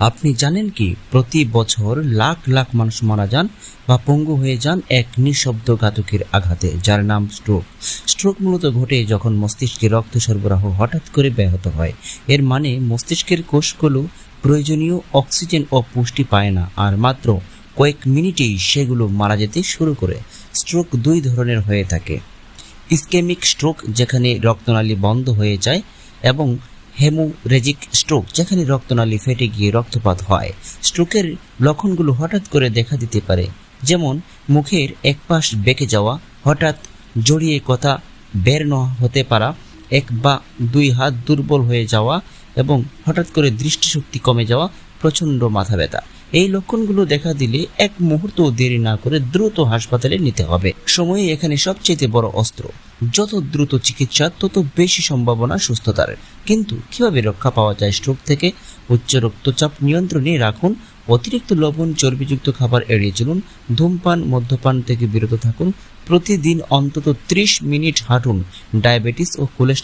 আপনি জানেন কি প্রতি বছর লাখ লাখ মানুষ মারা যান বা পঙ্গু হয়ে যান এক নিঃশব্দ ঘাতকের আঘাতে, যার নাম স্ট্রোক। স্ট্রোক মূলত ঘটে যখন মস্তিষ্কে রক্ত সরবরাহ হঠাৎ করে ব্যাহত হয়। এর মানে মস্তিষ্কের কোষগুলো প্রয়োজনীয় অক্সিজেন ও পুষ্টি পায় না, আর মাত্র কয়েক মিনিটেই সেগুলো মারা যেতে শুরু করে। স্ট্রোক দুই ধরনের হয়ে থাকে: ইসকেমিক স্ট্রোক, যেখানে রক্তনালী বন্ধ হয়ে যায়, এবং হেমোরেজিক স্ট্রোক, যেখানে রক্তনালী ফেটে গিয়ে রক্তপাত হয়। স্ট্রোকের লক্ষণগুলো হঠাৎ করে দেখা দিতে পারে, যেমন মুখের এক পাশ বেঁকে যাওয়া, হঠাৎ জড়িয়ে কথা বের না হতে পারা, এক বা দুই হাত দুর্বল হয়ে যাওয়া, এবং হঠাৎ করে দৃষ্টিশক্তি কমে যাওয়া, প্রচণ্ড মাথা ব্যথা। এই লক্ষণগুলো দেখা দিলে এক মুহূর্ত দেরি না করে দ্রুত হাসপাতালে নিতে হবে। সময় এখানে সবচেয়ে বড় অস্ত্র। যত দ্রুত চিকিৎসা, তত বেশি সম্ভাবনা সুস্থতার। কিন্তু কিভাবে রক্ষা পাওয়া যায় স্ট্রোক থেকে? উচ্চ রক্তচাপ নিয়ন্ত্রণে রাখুন, অতিরিক্ত লবণ চর্বিযুক্ত খাবার এড়িয়ে চলুন, ধূমপান মদ্যপান থেকে বিরত থাকুন, প্রতিদিন অন্তত 30 মিনিট হাঁটুন, ডায়াবেটিস ও কোলেস্টেরল